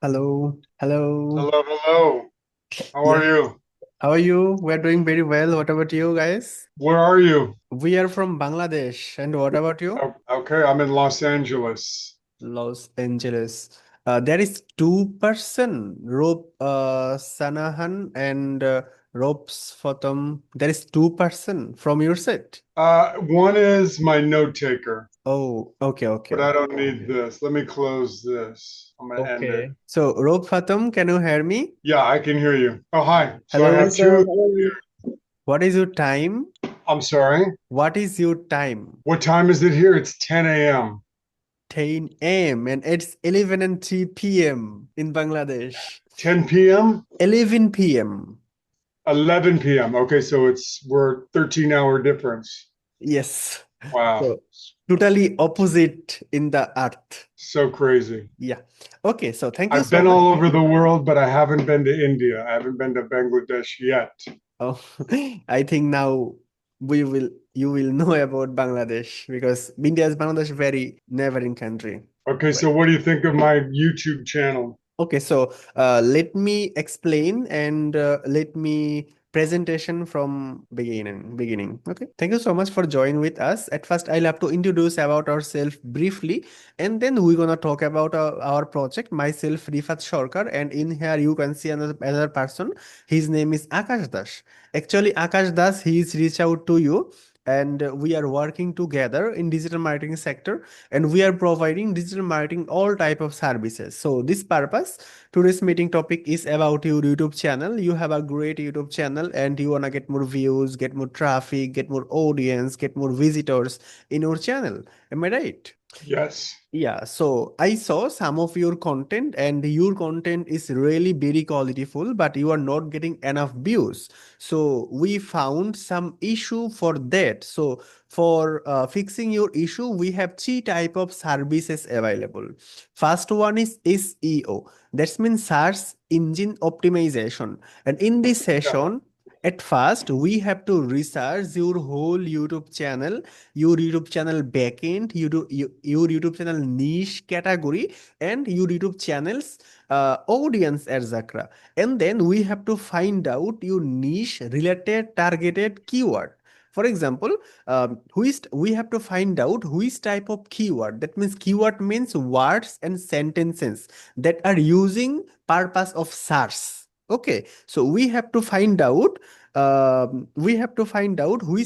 Hello, hello. Hello, hello. How are Yeah, you? how are you? We're doing very well. What about you guys? Where are you? We are from Bangladesh. And what about you? Okay, I'm in Los Angeles. Los Angeles. There is two-person, Rob Sanahan and Robs Fathom. There is two-person from your set. One is my note taker, Oh, okay, okay, but I okay. don't need this. Let me close this. I'm gonna end it. Okay. So, Rob Fathom, can you hear me? Yeah, I can hear you. Oh, hi. So I Hello, have sir. two. How are you? What is your time? I'm sorry. What is your time? What time is it here? It's 10 a.m. 10 a.m. and it's 11 and 3 p.m. in Bangladesh. 10 p.m. 11 p.m. 11 p.m. Okay, so we're 13-hour difference. Yes. Wow, So totally opposite in the earth. so crazy. Yeah. Okay, so thank you I've so been much. all over the world, but I haven't been to India. I haven't been to Bangladesh yet. Oh, I think now you will know about Bangladesh because India is Bangladesh very neighboring country. Okay, Right. so what do you think of my YouTube channel? Okay, so let me explain and let me presentation from beginning. Okay, thank you so much for joining with us. At first, I'll have to introduce about ourselves briefly, and then we're gonna talk about our project. Myself, Rifat Shorkar, and in here you can see another person. His name is Akash Das. Actually, Akash Das, he's reached out to you. And we are working together in digital marketing sector, and we are providing digital marketing all type of services. So this purpose, today's meeting topic is about your YouTube channel. You have a great YouTube channel and you wanna get more views, get more traffic, get more audience, get more visitors in your channel. Am I right? Yes. Yeah, so I saw some of your content and your content is really very qualityful, but you are not getting enough views. So we found some issue for that. So for fixing your issue, we have three type of services available. First one is SEO. That means search engine optimization. And in this Yeah. session, at first, we have to research your whole your YouTube channel backend, your YouTube channel niche category, and your YouTube channel's audience, etc. And then we have to find out your niche related targeted keyword. For example, we have to find out which type of keyword. That means keyword means words and sentences that are using purpose of search. Okay, so we have to find out which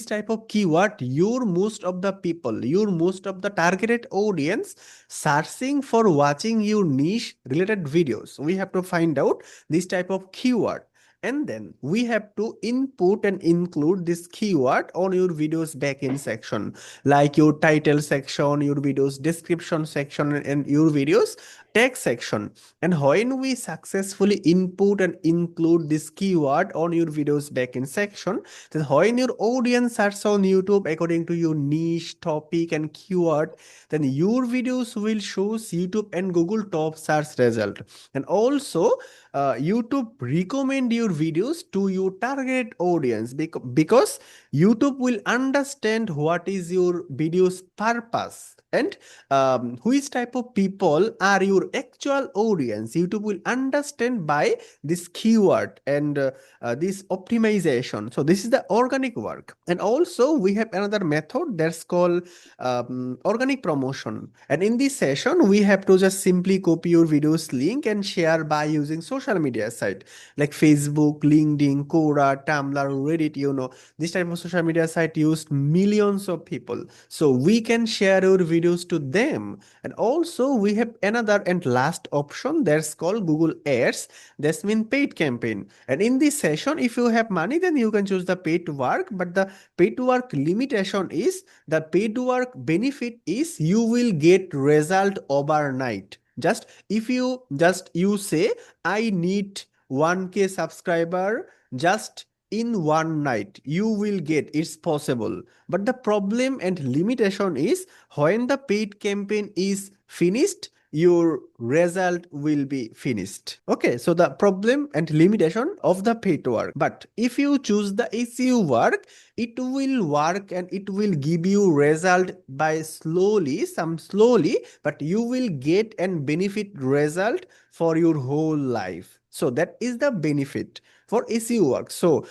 type of keyword your most of the targeted audience searching for watching your niche related videos. We have to find out this type of keyword, and then we have to input and include this keyword on your videos backend section, like your title section, your videos description section, and your videos text section. And when we successfully input and include this keyword on your videos backend section, then when your audience search on YouTube according to your niche, topic, and keyword, then your videos will show YouTube and Google top search result. And also, YouTube recommend your videos to your target audience because YouTube will understand what is your video's purpose and which type of people are your actual audience. YouTube will understand by this keyword and this optimization. So this is the organic work. And also we have another method that's called organic promotion. And in this session, we have to just simply copy your videos link and share by using social media site like Facebook, LinkedIn, Quora, Tumblr, Reddit. This type of social media site used millions of people. So we can share your videos to them. And also we have another and last option that's called Google Ads. That's mean paid campaign. And in this session, if you have money, then you can choose the paid to work. But the paid to work limitation is the paid to work benefit is you will get result overnight. Just if you say I need 1K subscriber just in one night, you will get, it's possible. But the problem and limitation is when the paid campaign is finished, your result will be finished. Okay, so the problem and limitation of the paid work. But if you choose the SEO work, it will work and it will give you result by slowly, but you will get and benefit result for your whole life. So that is the benefit for SEO work. So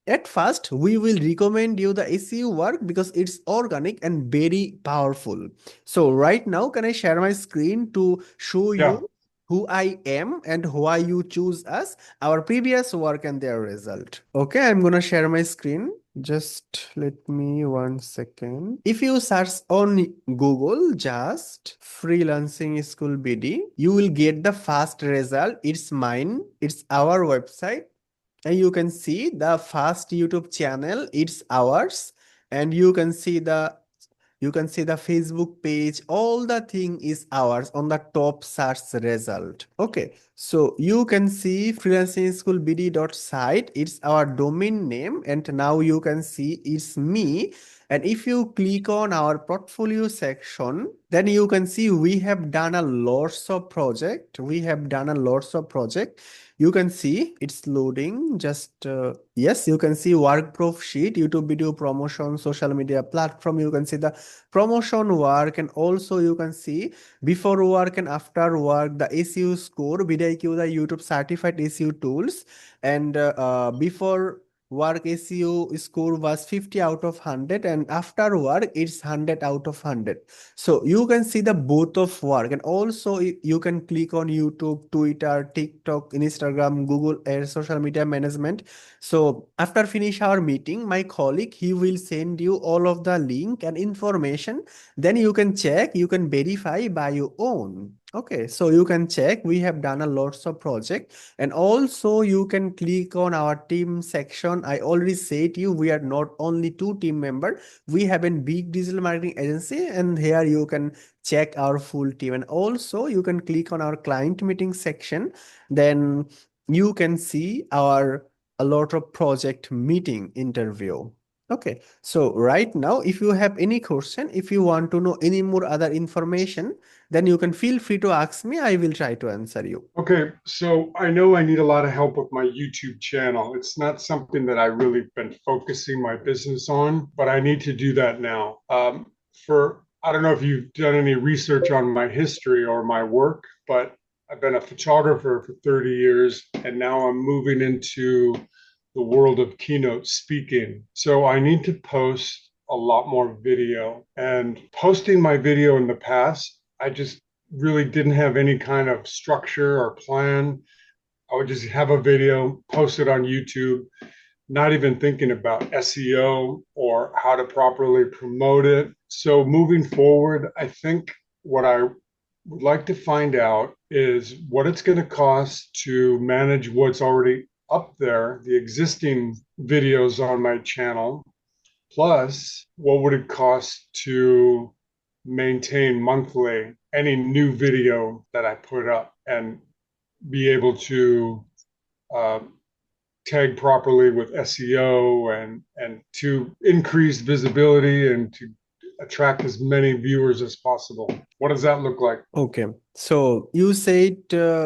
at first, we will recommend you the SEO work because it's organic and very powerful. So right now, can I share my screen to show Yeah. you who I am and why you choose us, our previous work and their result? Okay, I'm gonna share my screen. Just let me 1 second. If you search on Google, just freelancing school BD, you will get the first result. It's mine. It's our website. And you can see the first YouTube channel, it's ours. And you can see the Facebook page, all the thing is ours on the top search result. Okay, so you can see freelancing school bd.site, it's our domain name, and now you can see it's me. And if you click on our portfolio section, then you can see we have done a lots of project. You can see it's loading. Just yes, you can see workproof sheet, YouTube video promotion, social media platform. You can see the promotion work, and also you can see before work and after work, the SEO score, vidIQ, the YouTube certified SEO tools, and before work SEO score was 50 out of 100, and after work it's 100 out of 100. So you can see the both of work, and also you can click on YouTube, Twitter, TikTok, Instagram, Google Ads, social media management. So after finish our meeting, my colleague, he will send you all of the link and information. Then you can check, you can verify by your own. Okay, so you can check, we have done a lots of project, and also you can click on our team section. I already said you, we are not only 2 team member, we have a big digital marketing agency, and here you can check our full team. And also you can click on our client meeting section, then you can see our a lot of project meeting interview. Okay, so right now, if you have any question, if you want to know any more other information, then you can feel free to ask me. I will try to answer you. Okay, so I know I need a lot of help with my YouTube channel. It's not something that I really been focusing my business on, but I need to do that now. I don't know if you've done any research on my history or my work, but I've been a photographer for 30 years, and now I'm moving into the world of keynote speaking. So I need to post a lot more video. And posting my video in the past, I just really didn't have any kind of structure or plan. I would just have a video, post it on YouTube, not even thinking about SEO or how to properly promote it. So moving forward, I think what I would like to find out is what it's going to cost to manage what's already up there, the existing videos on my channel, plus what would it cost to maintain monthly any new video that I put up and be able to uh, tag properly with SEO and to increase visibility and to attract as many viewers as possible. What does that look like? Okay, so you said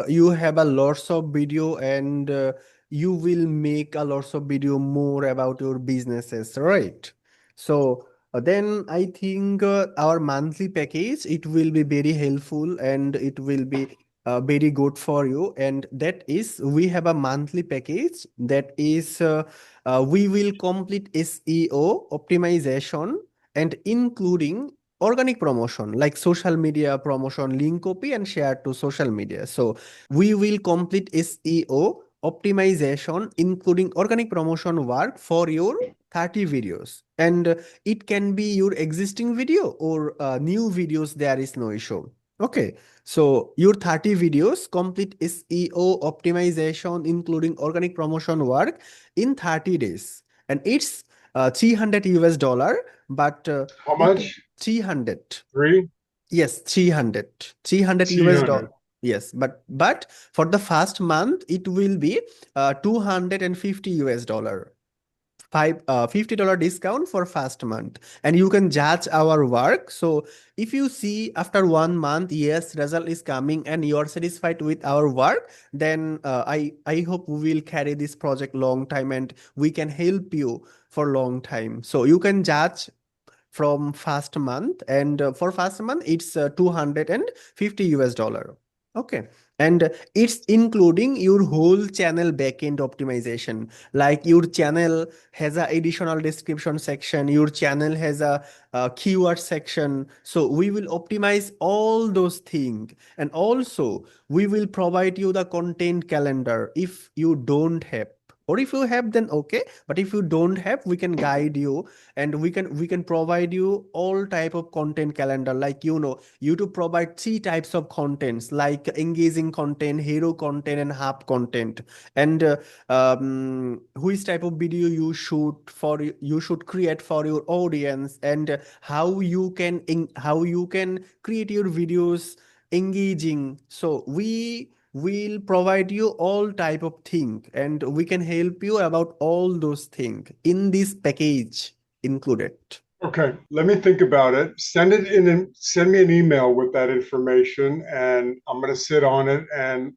you have a lots of video, and you will make a lots of video more about your businesses, right? So then I think our monthly package, it will be very helpful and it will be very good for you. And that is, we have a monthly package that is we will complete SEO optimization and including organic promotion like social media promotion, link copy and share to social media. So we will complete SEO optimization including organic promotion work for your 30 videos, and it can be your existing video or new videos, there is no issue. Okay, so your 30 videos complete SEO optimization including organic promotion work in 30 days, and it's 300 US dollar, but How much? 300. Three? Yes, 300. 300 US dollar. 300. Yes, but for the first month it will be 250 US dollar $50 discount for first month, and you can judge our work. So if you see after 1 month, yes, result is coming and you are satisfied with our work, then I hope we will carry this project long time and we can help you for long time. So you can judge from first month, and for first month it's 250 US dollar. Okay. And it's including your whole channel backend optimization. Like your channel has a additional description section, your channel has a keyword section. So we will optimize all those things. And also we will provide you the content calendar if you don't have, or if you have then okay, but if you don't have, we can guide you, and we can provide you all type of content calendar. Like, YouTube provide three types of contents, like engaging content, hero content, and hub content. And which type of video you should create for your audience, and how you can create your videos engaging. So we will provide you all type of thing, and we can help you about all those things in this package included. Okay, let me think about it. Send it in and send me an email with that information, and I'm going to sit on it. And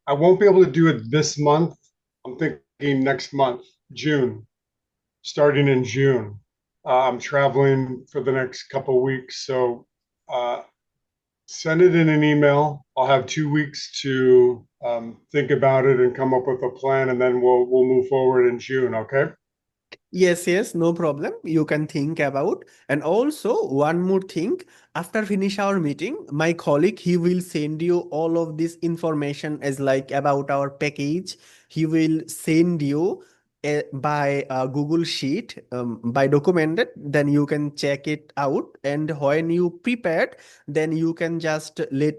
I won't be able to do it this month. I'm thinking next month, June, starting in June. I'm traveling for the next couple of weeks. So send it in an email. I'll have 2 weeks to think about it and come up with a plan, and then we'll move forward in June. Okay. Yes, no problem. You can think about. And also, one more thing, after finish our meeting, my colleague, he will send you all of this information as like about our package. He will send you by Google Sheet, by documented, then you can check it out. And when you prepared, then you can just let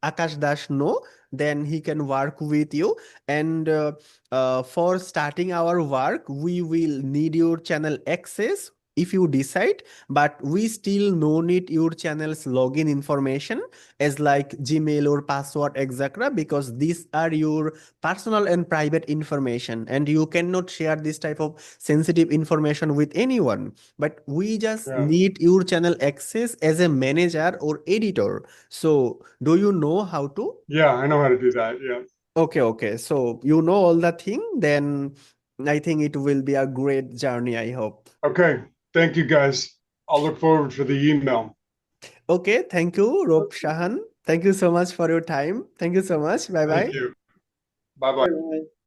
Akash Dash know, then he can work with you. And for starting our work, we will need your channel access if you decide, but we still no need your channel's login information as like Gmail or password, etc., because these are your personal and private information, and you cannot share this type of sensitive information with anyone. But we just Yeah. need your channel access as a manager or editor. So do you know how to? Yeah, I know how to do that. Yeah. Okay. So you know all the thing, then I think it will be a great journey, I hope. Okay. Thank you guys. I'll look forward for the email. Okay, thank you, Rob Shahan. Thank you so much for your time. Thank you so much. Bye Thank bye. you. Bye bye.